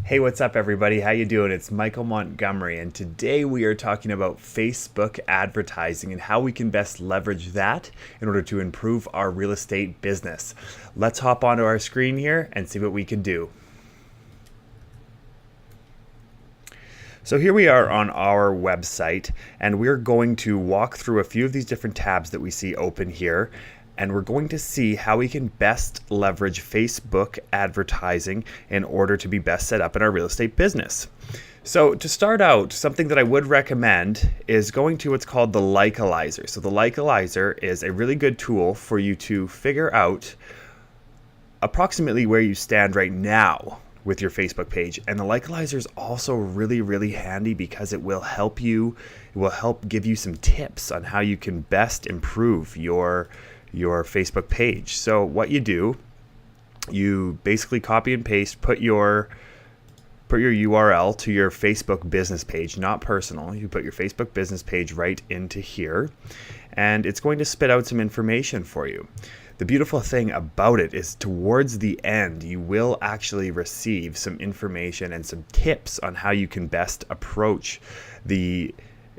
Hey, what's up everybody? How you doing? It's Michael Montgomery, and today we are talking about Facebook advertising and how we can best leverage that in order to improve our real estate business. Let's hop onto our screen here and see what we can do. So here we are on our website, and we're going to walk through a few of these different tabs that we see open here. And we're going to see how we can best leverage Facebook advertising in order to be best set up in our real estate business. So to start out, something that I would recommend is going to what's called the Likealyzer. So the Likealyzer is a really good tool for you to figure out approximately where you stand right now with your Facebook page. And the Likealyzer is also really handy because it will help give you some tips on how you can best improve your Facebook page. So what you do, you basically copy and paste, put your URL to your Facebook business page, not personal. You put your Facebook business page right into here, and it's going to spit out some information for you. The beautiful thing about it is towards the end, you will actually receive some information and some tips on how you can best approach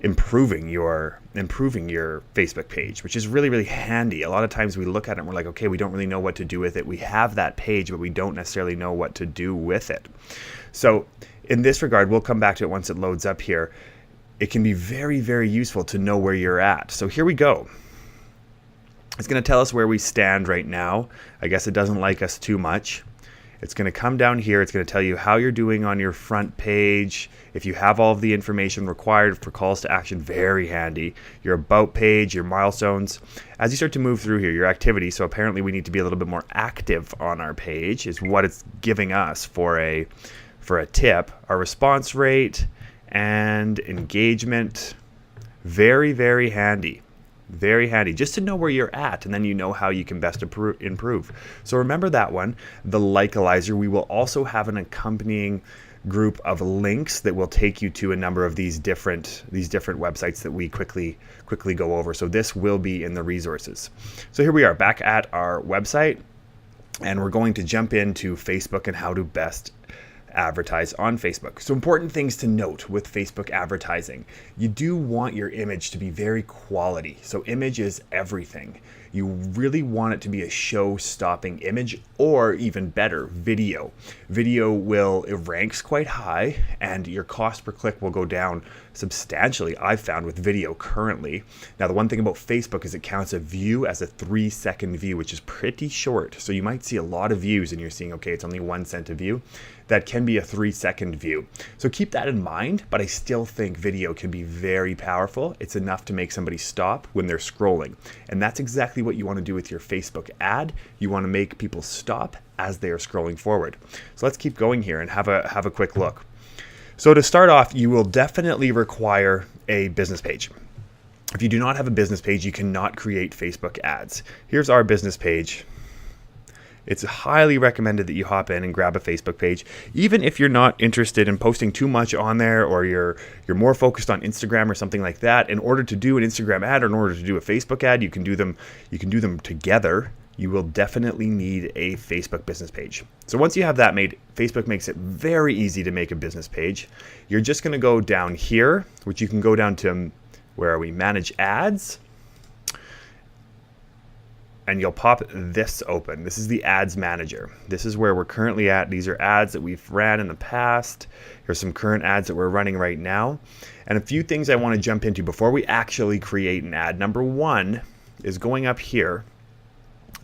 improving your Facebook page, which is really handy. A lot of times we look at it and we're like, okay, we don't really know what to do with it. We have that page, but we don't necessarily know what to do with it. So in this regard, we'll come back to it once it loads up here. It can be very useful to know where you're at. So here we go. It's going to tell us where we stand right now. I guess it doesn't like us too much. It's going to come down here. It's going to tell you how you're doing on your front page. If you have all of the information required for calls to action, very handy. Your about page, your milestones. As you start to move through here, your activity. So apparently we need to be a little bit more active on our page is what it's giving us for a tip. Our response rate and engagement. Very handy. Very handy just to know where you're at, and then you know how you can best improve. So remember that one, the Likealyzer. We will also have an accompanying group of links that will take you to a number of these different websites that we quickly go over. So this will be in the resources. So here we are back at our website, and we're going to jump into Facebook and how to best advertise on Facebook. So important things to note with Facebook advertising. You do want your image to be very quality. So image is everything. You really want it to be a show-stopping image, or even better, video. It ranks quite high, and your cost per click will go down substantially, I've found, with video currently. Now, the one thing about Facebook is it counts a view as a 3-second view, which is pretty short. So you might see a lot of views and you're seeing, okay, it's only 1 cent a view. That can be a 3-second view. So keep that in mind, but I still think video can be very powerful. It's enough to make somebody stop when they're scrolling. And that's exactly what you want to do with your Facebook ad. You want to make people stop as they are scrolling forward. So let's keep going here and have a quick look. So to start off, you will definitely require a business page. If you do not have a business page, you cannot create Facebook ads. Here's our business page. It's highly recommended that you hop in and grab a Facebook page. Even if you're not interested in posting too much on there, or you're more focused on Instagram or something like that, in order to do an Instagram ad or in order to do a Facebook ad, you can do them together. You will definitely need a Facebook business page. So once you have that made, Facebook makes it very easy to make a business page. You're just going to go down here, which you can go down to, where are we? Manage ads. And you'll pop this open. This is the ads manager. This is where we're currently at. These are ads that we've ran in the past. Here's some current ads that we're running right now. And a few things I want to jump into before we actually create an ad. Number one is going up here.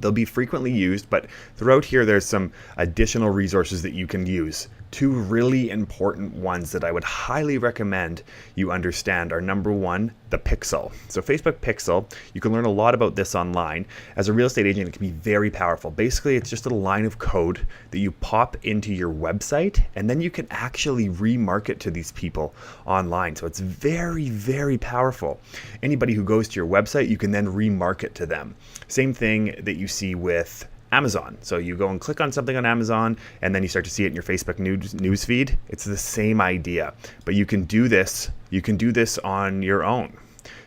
They'll be frequently used, but throughout here there's some additional resources that you can use. Two really important ones that I would highly recommend you understand are, number one, the pixel. So Facebook pixel, you can learn a lot about this online. As a real estate agent, it can be very powerful. Basically, it's just a line of code that you pop into your website, and then you can actually remarket to these people online. So it's very powerful. Anybody who goes to your website, you can then remarket to them. Same thing that you see with Amazon. So you go and click on something on Amazon, and then you start to see it in your Facebook news feed. It's the same idea, but you can do this. You can do this on your own.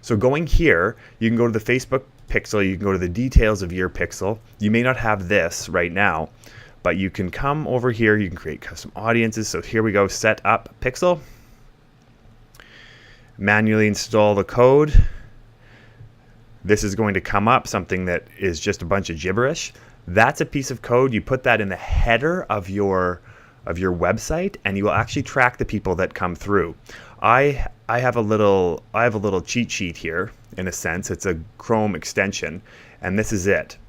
So going here, you can go to the Facebook pixel. You can go to the details of your pixel. You may not have this right now, but you can come over here, you can create custom audiences. So here we go, set up Pixel, manually install the code. This is going to come up something that is just a bunch of gibberish. That's a piece of code. You put that in the header of your website, and you will actually track the people that come through. I have a little cheat sheet here, in a sense. It's a Chrome extension, and this is it.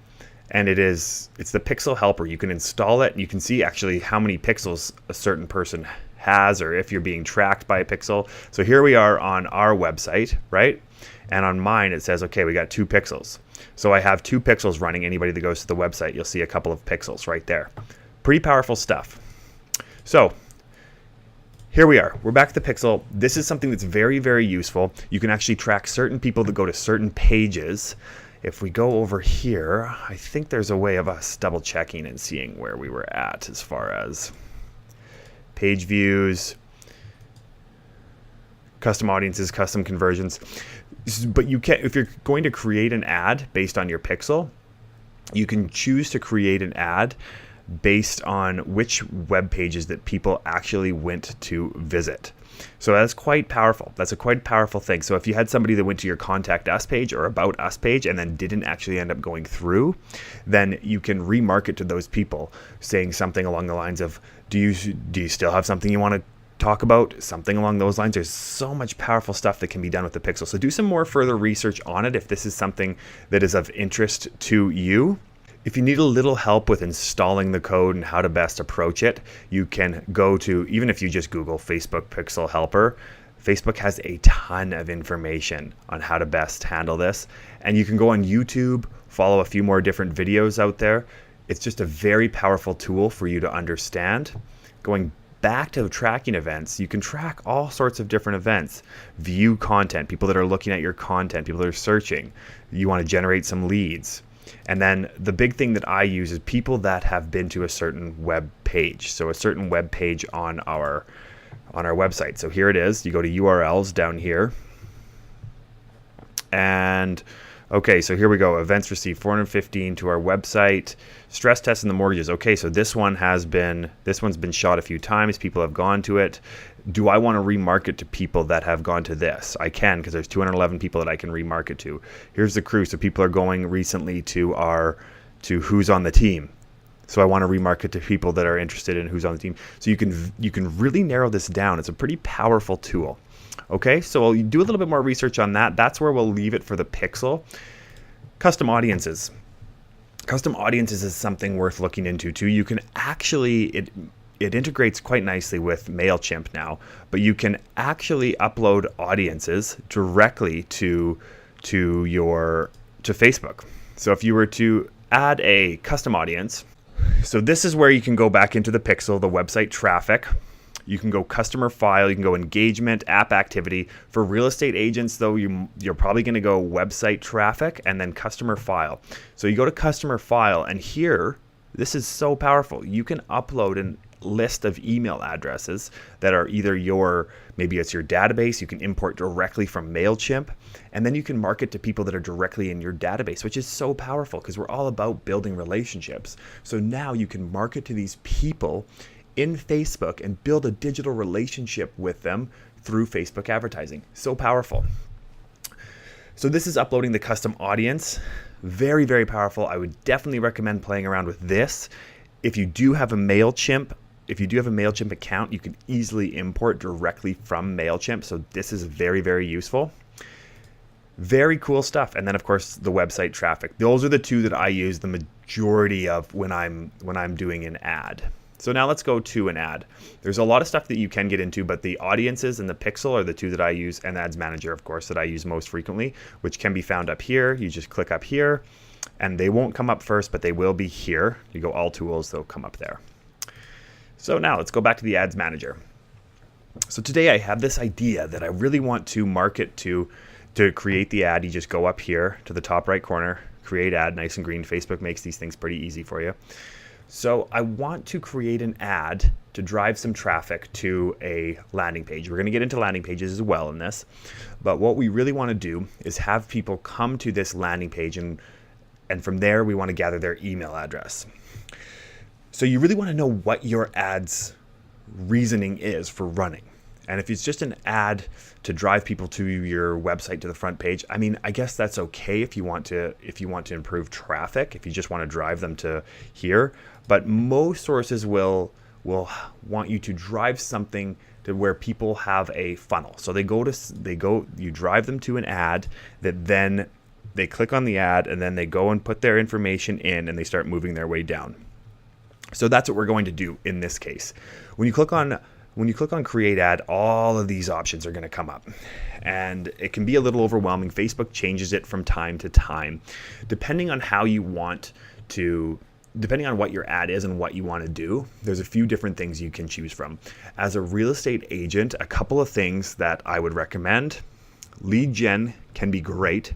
And it's the Pixel Helper. You can install it, and you can see actually how many pixels a certain person has, or if you're being tracked by a pixel. So here we are on our website, right? And on mine it says, okay, we got 2 pixels. So I have 2 pixels running. Anybody that goes to the website, you'll see a couple of pixels right there. Pretty powerful stuff. So here we are. We're back to the Pixel. This is something that's very, very useful. You can actually track certain people that go to certain pages. If we go over here, I think there's a way of us double checking and seeing where we were at as far as page views, custom audiences, custom conversions. But you can, if you're going to create an ad based on your pixel, you can choose to create an ad based on which web pages that people actually went to visit. So that's quite powerful. That's a quite powerful thing. So if you had somebody that went to your Contact Us page or About Us page and then didn't actually end up going through, then you can remarket to those people, saying something along the lines of, do you still have something you want to talk about? Something along those lines. There's so much powerful stuff that can be done with the Pixel. So do some more further research on it if this is something that is of interest to you. If you need a little help with installing the code and how to best approach it, you can go to, even if you just Google Facebook Pixel Helper, Facebook has a ton of information on how to best handle this. And you can go on YouTube, follow a few more different videos out there. It's just a very powerful tool for you to understand. Going back to tracking events, you can track all sorts of different events. View content, people that are looking at your content, people that are searching. You want to generate some leads. And then the big thing that I use is people that have been to a certain web page. So a certain web page on our website. So here it is. You go to URLs down here. And okay, so here we go. Events received 415 to our website. Stress test in the mortgages. Okay, so this one's been shot a few times. People have gone to it. Do I want to remarket to people that have gone to this? I can, because there's 211 people that I can remarket to. Here's the crew. So people are going recently to Who's on the Team. So I want to remarket to people that are interested in Who's on the Team. So you can really narrow this down. It's a pretty powerful tool. Okay, so I'll do a little bit more research on that. That's where we'll leave it for the Pixel. Custom audiences. Custom audiences is something worth looking into too. You can actually, it integrates quite nicely with MailChimp now, but you can actually upload audiences directly to Facebook. So if you were to add a custom audience, so this is where you can go back into the Pixel, the website traffic. You can go customer file, you can go engagement, app activity. For real estate agents though, you're probably gonna go website traffic and then customer file. So you go to customer file, and here, this is so powerful. You can upload a list of email addresses that are either maybe it's your database, you can import directly from MailChimp, and then you can market to people that are directly in your database, which is so powerful because we're all about building relationships. So now you can market to these people in Facebook and build a digital relationship with them through Facebook advertising. So powerful. So this is uploading the custom audience. Very, very powerful. I would definitely recommend playing around with this. If you do have a MailChimp account, you can easily import directly from MailChimp. So this is very, very useful. Very cool stuff. And then of course the website traffic. Those are the two that I use the majority of when I'm doing an ad. So now let's go to an ad. There's a lot of stuff that you can get into, but the audiences and the Pixel are the two that I use, and the Ads Manager, of course, that I use most frequently, which can be found up here. You just click up here, and they won't come up first, but they will be here. You go all tools, they'll come up there. So now let's go back to the Ads Manager. So today I have this idea that I really want to market to create the ad. You just go up here to the top right corner, create ad, nice and green. Facebook makes these things pretty easy for you. So I want to create an ad to drive some traffic to a landing page. We're going to get into landing pages as well in this, but what we really want to do is have people come to this landing page, and from there we want to gather their email address. So you really want to know what your ad's reasoning is for running. And if it's just an ad to drive people to your website, to the front page, I mean, I guess that's okay if you want to improve traffic, if you just want to drive them to here. But most sources will want you to drive something to where people have a funnel. So you drive them to an ad that then they click on the ad, and then they go and put their information in, and they start moving their way down. So that's what we're going to do in this case. When you click on create ad, all of these options are going to come up, and it can be a little overwhelming. Facebook changes it from time to time, depending on what your ad is and what you want to do. There's a few different things you can choose from. As a real estate agent, a couple of things that I would recommend. Lead gen can be great.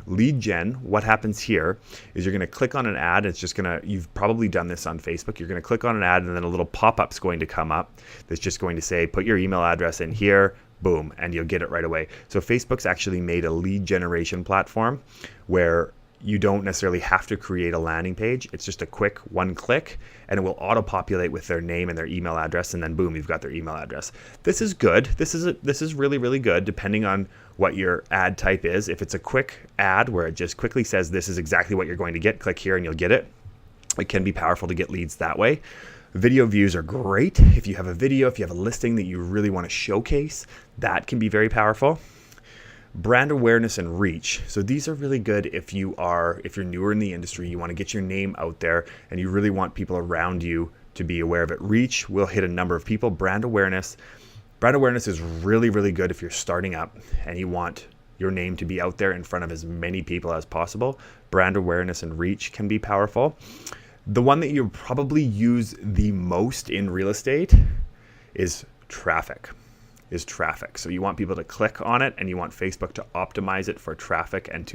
Lead gen, what happens here is you're going to click on an ad. You've probably done this on Facebook. You're going to click on an ad, and then a little pop-up's going to come up that's just going to say, put your email address in here, boom, and you'll get it right away. So Facebook's actually made a lead generation platform where you don't necessarily have to create a landing page. It's just a quick one click, and it will auto-populate with their name and their email address, and then boom, you've got their email address. This is good. This is really, really good, depending on what your ad type is. If it's a quick ad where it just quickly says this is exactly what you're going to get, click here and you'll get it. It can be powerful to get leads that way. Video views are great. If you have a video, if you have a listing that you really want to showcase, that can be very powerful. Brand awareness and reach. So these are really good if you're newer in the industry, you want to get your name out there, and you really want people around you to be aware of it. Reach will hit a number of people. Brand awareness is really, really good if you're starting up and you want your name to be out there in front of as many people as possible. Brand awareness and reach can be powerful. The one that you probably use the most in real estate is traffic. So you want people to click on it, and you want Facebook to optimize it for traffic and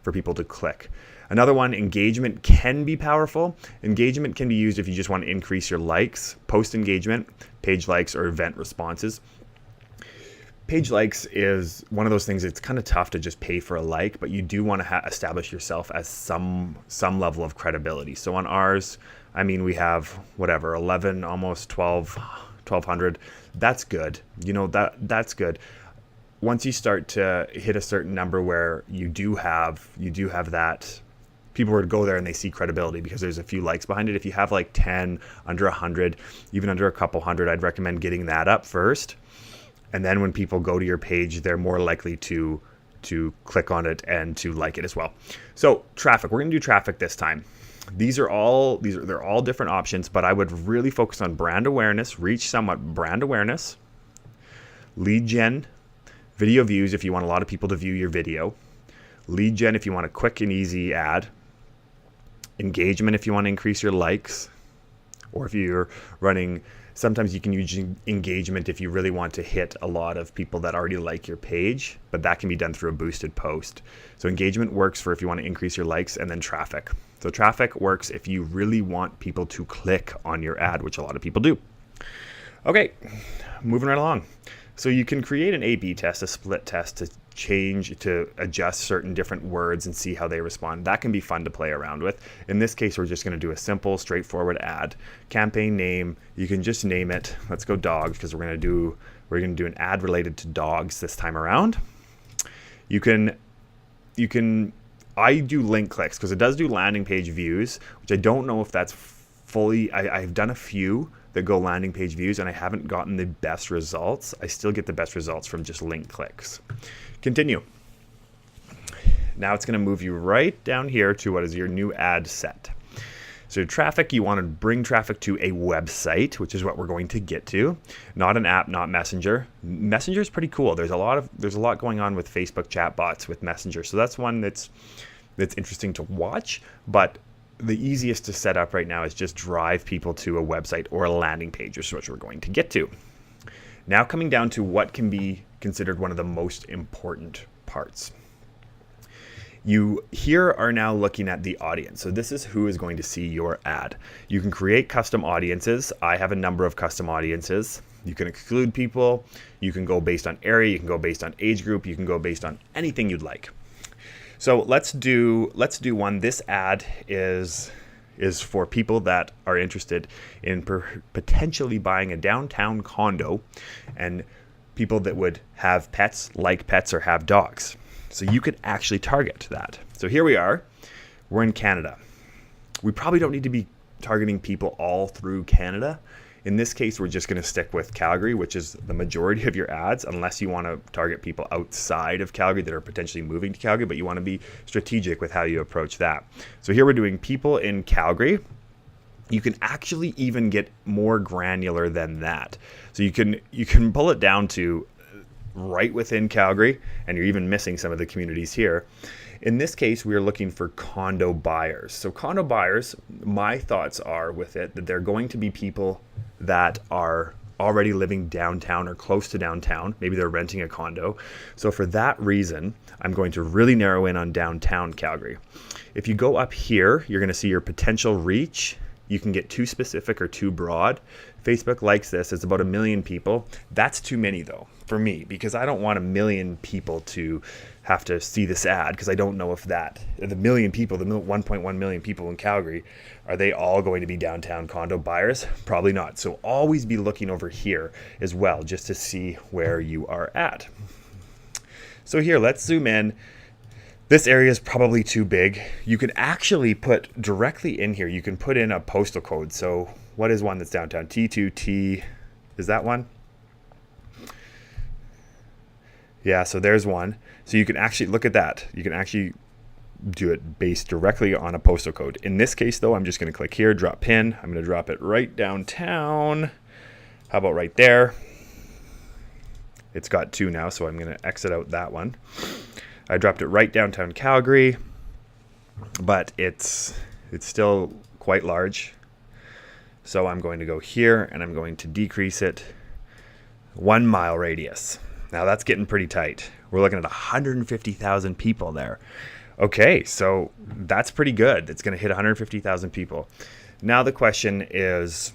for people to click. Another one, engagement can be powerful. Engagement can be used if you just want to increase your likes, post engagement, page likes, or event responses. Page likes is one of those things. It's kind of tough to just pay for a like, but you do want to establish yourself as some level of credibility. So on ours, I mean, we have 11, almost 1,200. That's good. That's good. Once you start to hit a certain number where you do have that, people would go there and they see credibility because there's a few likes behind it. If you have like 10, under 100, even under a couple hundred, I'd recommend getting that up first. And then when people go to your page, they're more likely to click on it and to like it as well. So traffic, we're going to do traffic this time. They're all different options, but I would really focus on brand awareness, reach somewhat brand awareness, lead gen, video views if you want a lot of people to view your video, lead gen if you want a quick and easy ad, engagement if you want to increase your likes, or if you're running, sometimes you can use engagement if you really want to hit a lot of people that already like your page, but that can be done through a boosted post. So engagement works for if you want to increase your likes, and then traffic. So traffic works if you really want people to click on your ad, which a lot of people do. Okay, moving right along. So you can create an A/B test, a split test, to adjust certain different words and see how they respond. That can be fun to play around with. In this case, we're just going to do a simple, straightforward ad. Campaign name, you can just name it. Let's go dogs, because we're going to do an ad related to dogs this time around. I do link clicks because it does do landing page views, which I don't know if that's fully. I've done a few that go landing page views, and I haven't gotten the best results. I still get the best results from just link clicks. Continue. Now it's going to move you right down here to what is your new ad set. So traffic, you want to bring traffic to a website, which is what we're going to get to. Not an app, not Messenger. Messenger is pretty cool. There's a lot going on with Facebook chatbots with Messenger. So that's one that's interesting to watch, but the easiest to set up right now is just drive people to a website or a landing page, which is what we're going to get to. Now coming down to what can be considered one of the most important parts. You here are now looking at the audience. So this is who is going to see your ad. You can create custom audiences. I have a number of custom audiences. You can exclude people. You can go based on area. You can go based on age group. You can go based on anything you'd like. So let's do one. This ad is is for people that are interested in potentially buying a downtown condo, and people that would have pets, like pets, or have dogs. So you could actually target that. So here we are. We're in Canada. We probably don't need to be targeting people all through Canada. In this case, we're just going to stick with Calgary, which is the majority of your ads, unless you want to target people outside of Calgary that are potentially moving to Calgary, but you want to be strategic with how you approach that. So here we're doing people in Calgary. You can actually even get more granular than that. So you can pull it down to right within Calgary, and you're even missing some of the communities here. In this case, we are looking for condo buyers. So condo buyers, my thoughts are with it that they're going to be people that are already living downtown or close to downtown. Maybe they're renting a condo. So for that reason, I'm going to really narrow in on downtown Calgary. If you go up here, you're going to see your potential reach. You can get too specific or too broad. Facebook likes this. It's about 1 million people. That's too many though for me, because I don't want 1 million people to have to see this ad, because I don't know if the 1 million people, the 1.1 million people in Calgary, are they all going to be downtown condo buyers? Probably not. So always be looking over here as well, just to see where you are at. So here, let's zoom in. This area is probably too big. You can actually put directly in here, you can put in a postal code. So what is one that's downtown? T2T, is that one? Yeah, so there's one. So you can actually look at that. You can actually do it based directly on a postal code. In this case though, I'm just going to click here, drop pin. I'm going to drop it right downtown. How about right there? It's got 2 now, so I'm going to exit out that one. I dropped it right downtown Calgary, but it's still quite large. So I'm going to go here and I'm going to decrease it 1 mile radius. Now that's getting pretty tight. We're looking at 150,000 people there. Okay, so that's pretty good. It's going to hit 150,000 people. Now the question is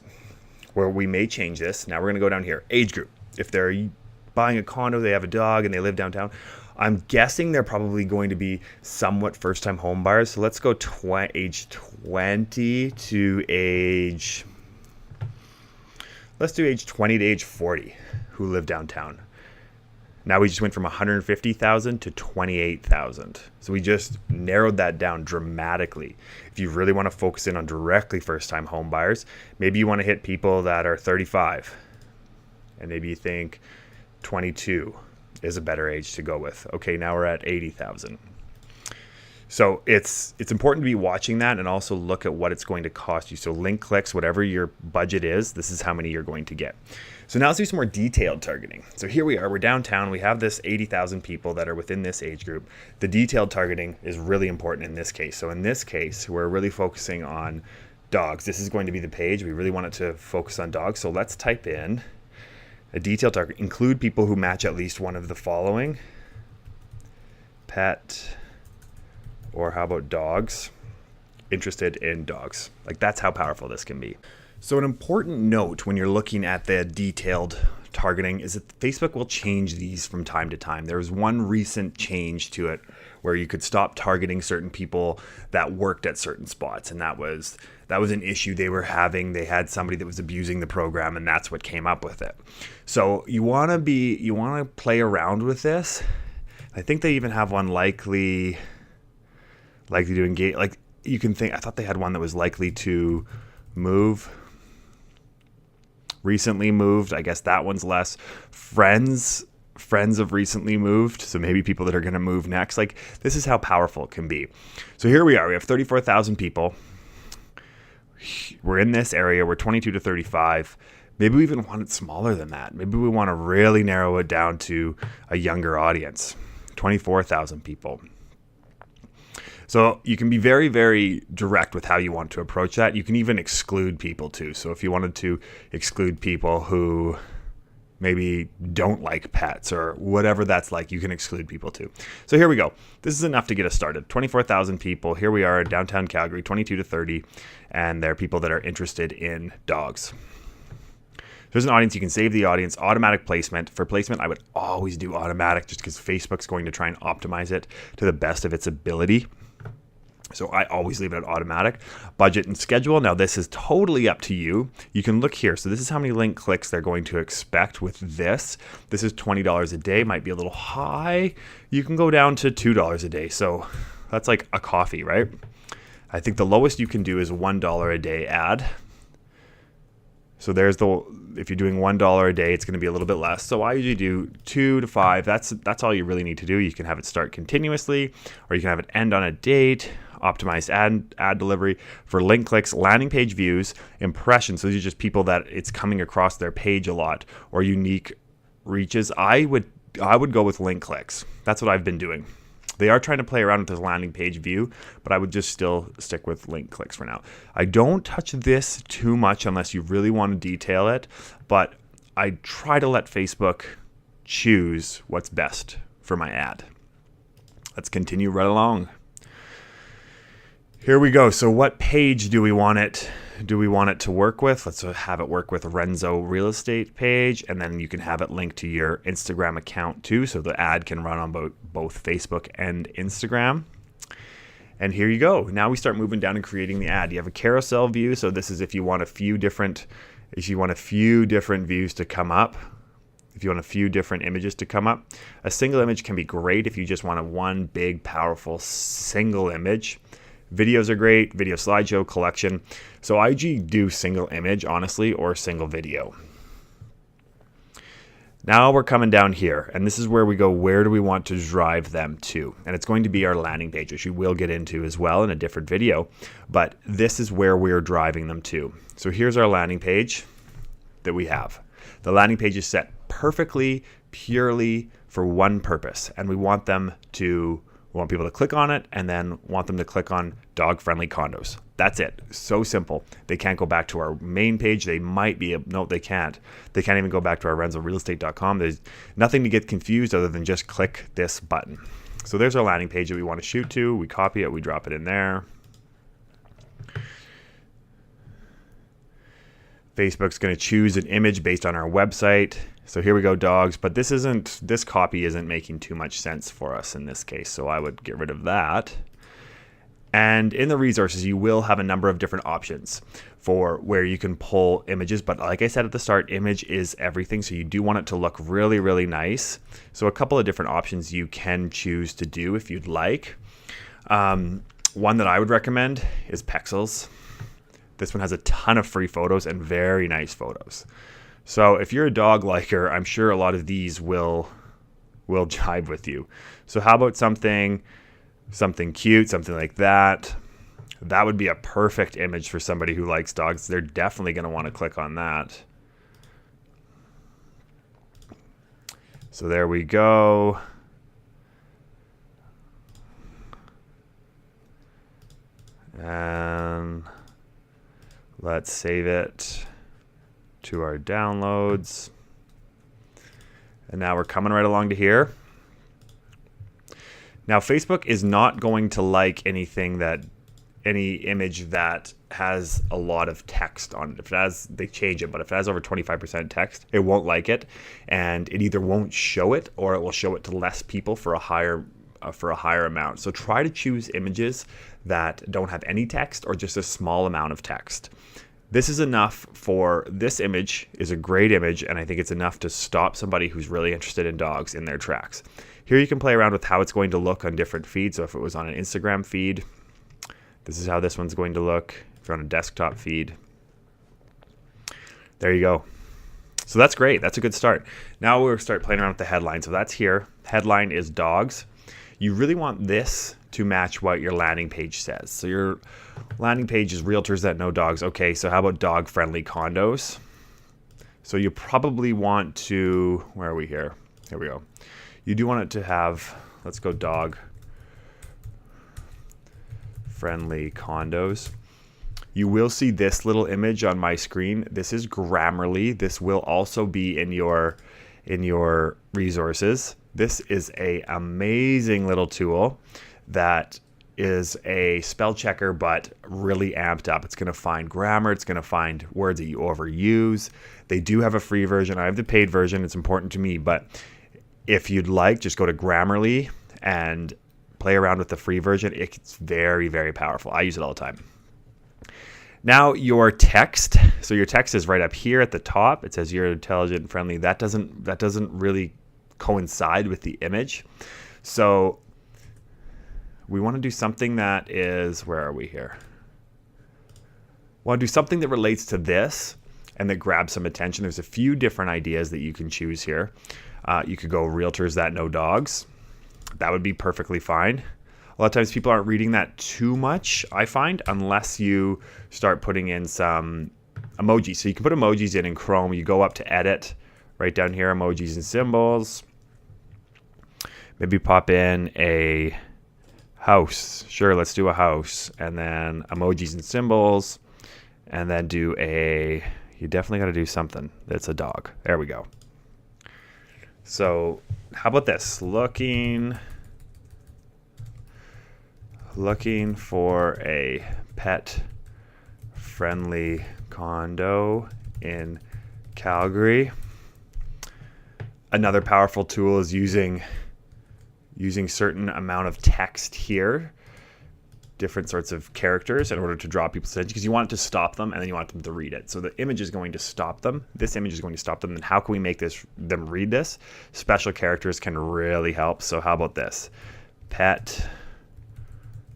where we may change this. Now we're going to go down here. Age group. If they're buying a condo, they have a dog, and they live downtown, I'm guessing they're probably going to be somewhat first-time home buyers. So let's go age 20 to age... Let's do age 20 to age 40 who live downtown. Now we just went from 150,000 to 28,000. So we just narrowed that down dramatically. If you really want to focus in on directly first-time home buyers, maybe you want to hit people that are 35. And maybe you think 22 is a better age to go with. Okay, now we're at 80,000. So it's important to be watching that and also look at what it's going to cost you. So link clicks, whatever your budget is, this is how many you're going to get. So now let's do some more detailed targeting. So here we are, we're downtown. We have this 80,000 people that are within this age group. The detailed targeting is really important in this case. So in this case, we're really focusing on dogs. This is going to be the page. We really want it to focus on dogs. So let's type in a detailed target. Include people who match at least one of the following: pet, or how about dogs? Interested in dogs. Like, that's how powerful this can be. So an important note when you're looking at the detailed targeting is that Facebook will change these from time to time. There was one recent change to it where you could stop targeting certain people that worked at certain spots, and that was an issue they were having. They had somebody that was abusing the program, and that's what came up with it. So you want to play around with this. I think they even have one likely to engage. Like, you can think, I thought they had one that was likely to move. Recently moved. I guess that one's less. Friends have recently moved. So maybe people that are going to move next. Like, this is how powerful it can be. So here we are. We have 34,000 people. We're in this area. We're 22 to 35. Maybe we even want it smaller than that. Maybe we want to really narrow it down to a younger audience. 24,000 people. So you can be very, very direct with how you want to approach that. You can even exclude people too. So if you wanted to exclude people who maybe don't like pets or whatever that's like, you can exclude people too. So here we go. This is enough to get us started. 24,000 people. Here we are in downtown Calgary, 22 to 30. And there are people that are interested in dogs. There's an audience. You can save the audience. Automatic placement. For placement, I would always do automatic just because Facebook's going to try and optimize it to the best of its ability. So I always leave it at automatic. Budget and schedule. Now this is totally up to you. You can look here. So this is how many link clicks they're going to expect with this. This is $20 a day. Might be a little high. You can go down to $2 a day. So that's like a coffee, right? I think the lowest you can do is $1 a day ad. So there's if you're doing $1 a day, it's going to be a little bit less. So I usually do 2 to 5. That's all you really need to do. You can have it start continuously, or you can have it end on a date. Optimized ad delivery for link clicks, landing page views, impressions. So these are just people that it's coming across their page a lot, or unique reaches. I would go with link clicks. That's what I've been doing. They are trying to play around with this landing page view, but I would just still stick with link clicks for now. I don't touch this too much unless you really want to detail it, but I try to let Facebook choose what's best for my ad. Let's continue right along. Here we go. So what page do we want it to work with? Let's have it work with Renzo Real Estate page, and then you can have it linked to your Instagram account too, so the ad can run on both Facebook and Instagram. And here you go. Now we start moving down and creating the ad. You have a carousel view, so this is if you want a few different views to come up. If you want a few different images to come up. A single image can be great if you just want one big, powerful single image. Videos are great, video slideshow collection. So I do single image, honestly, or single video. Now we're coming down here, and this is where we go, where do we want to drive them to? And it's going to be our landing page, which we will get into as well in a different video, but this is where we're driving them to. So here's our landing page that we have. The landing page is set perfectly, purely for one purpose, and we want people to click on it, and then want them to click on dog-friendly condos. That's it. So simple. They can't go back to our main page. They can't. They can't even go back to our renzorealestate.com. There's nothing to get confused other than just click this button. So there's our landing page that we want to shoot to. We copy it. We drop it in there. Facebook's going to choose an image based on our website. So here we go, dogs, but this copy isn't making too much sense for us in this case, so I would get rid of that. And in the resources, you will have a number of different options for where you can pull images, but like I said at the start, image is everything, so you do want it to look really, really nice. So a couple of different options you can choose to do if you'd like. One that I would recommend is Pexels. This one has a ton of free photos and very nice photos. So if you're a dog liker, I'm sure a lot of these will jive with you. So how about something cute, something like that? That would be a perfect image for somebody who likes dogs. They're definitely going to want to click on that. So there we go. And let's save it to our downloads. And now we're coming right along to here. Now Facebook is not going to like any image that has a lot of text on it. They change it, but if it has over 25% text, it won't like it, and it either won't show it or it will show it to less people for a higher amount. So try to choose images that don't have any text or just a small amount of text. This is enough this image is a great image, and I think it's enough to stop somebody who's really interested in dogs in their tracks. Here you can play around with how it's going to look on different feeds. So if it was on an Instagram feed, this is how this one's going to look. If you're on a desktop feed, there you go. So that's great. That's a good start. Now we'll start playing around with the headline. So that's here. Headline is dogs. You really want this to match what your landing page says. So your landing page is realtors that know dogs. Okay, so how about dog-friendly condos? So you probably want to, where are we here? Here we go. You do want it to have, let's go dog-friendly condos. You will see this little image on my screen. This is Grammarly. This will also be in your resources. This is an amazing little tool that is a spell checker, but really amped up. It's going to find grammar. It's going to find words that you overuse. They do have a free version. I have the paid version. It's important to me, but if you'd like, just go to Grammarly and play around with the free version. It's very, very powerful. I use it all the time. Now your text. So your text is right up here at the top. It says you're intelligent and friendly. That doesn't really coincide with the image. So we want to do something that is, where are we here? We want to do something that relates to this and that grabs some attention. There's a few different ideas that you can choose here. You could go realtors that know dogs. That would be perfectly fine. A lot of times people aren't reading that too much, I find, unless you start putting in some emojis. So you can put emojis in Chrome. You go up to edit, right down here, emojis and symbols. Maybe pop in a house. Sure, let's do a house. And then emojis and symbols. And then do you definitely got to do something that's a dog. There we go. So how about this? Looking for a pet-friendly condo in Calgary. Another powerful tool is using certain amount of text here, different sorts of characters, in order to draw people's attention, because you want it to stop them and then you want them to read it. So the image is going to stop them. This image is going to stop them. Then how can we make them read this? Special characters can really help. So how about this? Pet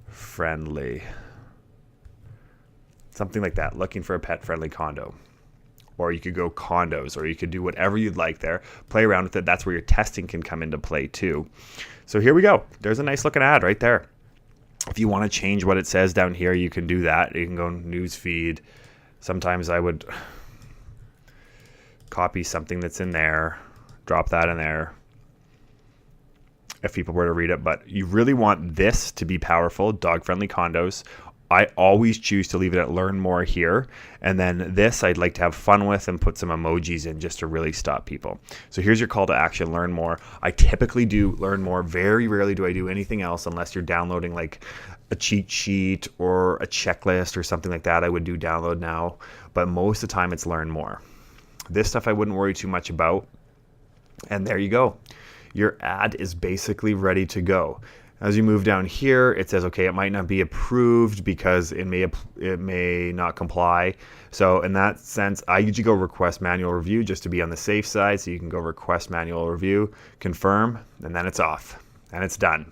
friendly. Something like that. Looking for a pet friendly condo. Or you could go condos, or you could do whatever you'd like there. Play around with it. That's where your testing can come into play too. So here we go. There's a nice looking ad right there. If you want to change what it says down here, you can do that. You can go news feed. Sometimes I would copy something that's in there, drop that in there if people were to read it. But you really want this to be powerful, dog-friendly condos. I always choose to leave it at learn more here. And then this I'd like to have fun with and put some emojis in just to really stop people. So here's your call to action, learn more. I typically do learn more. Very rarely do I do anything else unless you're downloading like a cheat sheet or a checklist or something like that. I would do download now, but most of the time it's learn more. This stuff I wouldn't worry too much about. And there you go. Your ad is basically ready to go. As you move down here, it says, okay, it might not be approved because it may not comply. So in that sense, I usually go request manual review just to be on the safe side. So you can go request manual review, confirm, and then it's off and it's done.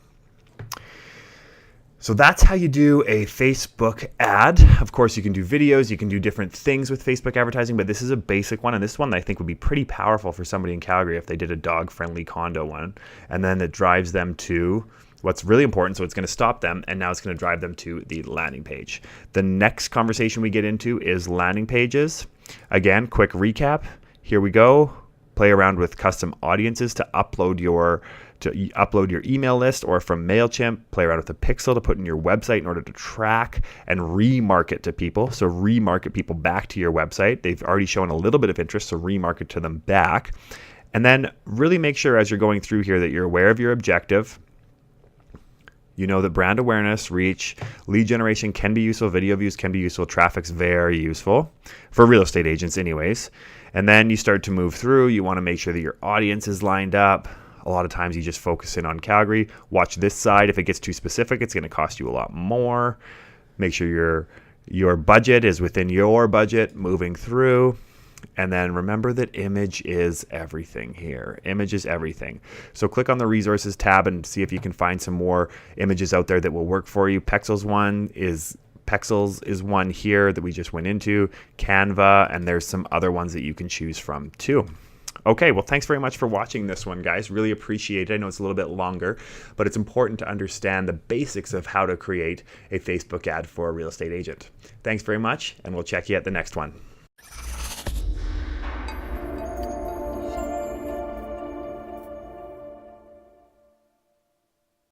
So that's how you do a Facebook ad. Of course, you can do videos, you can do different things with Facebook advertising, but this is a basic one. And this one I think would be pretty powerful for somebody in Calgary if they did a dog-friendly condo one. And then it drives them to what's really important. So it's going to stop them, and now it's going to drive them to the landing page. The next conversation we get into is landing pages. Again, quick recap. Here we go. Play around with custom audiences to upload your email list, or from MailChimp, play around with a pixel to put in your website in order to track and remarket to people. So remarket people back to your website. They've already shown a little bit of interest, so remarket to them back. And then really make sure as you're going through here that you're aware of your objective. You know that brand awareness, reach, lead generation can be useful, video views can be useful, traffic's very useful for real estate agents anyways. And then you start to move through. You want to make sure that your audience is lined up. A lot of times you just focus in on Calgary. Watch this side. If it gets too specific, it's going to cost you a lot more. Make sure your budget is within your budget moving through. And then remember that image is everything here. Image is everything. So click on the resources tab and see if you can find some more images out there that will work for you. Pexels is one here that we just went into. Canva, and there's some other ones that you can choose from too. Okay, well, thanks very much for watching this one, guys. Really appreciate it. I know it's a little bit longer, but it's important to understand the basics of how to create a Facebook ad for a real estate agent. Thanks very much, and we'll check you at the next one.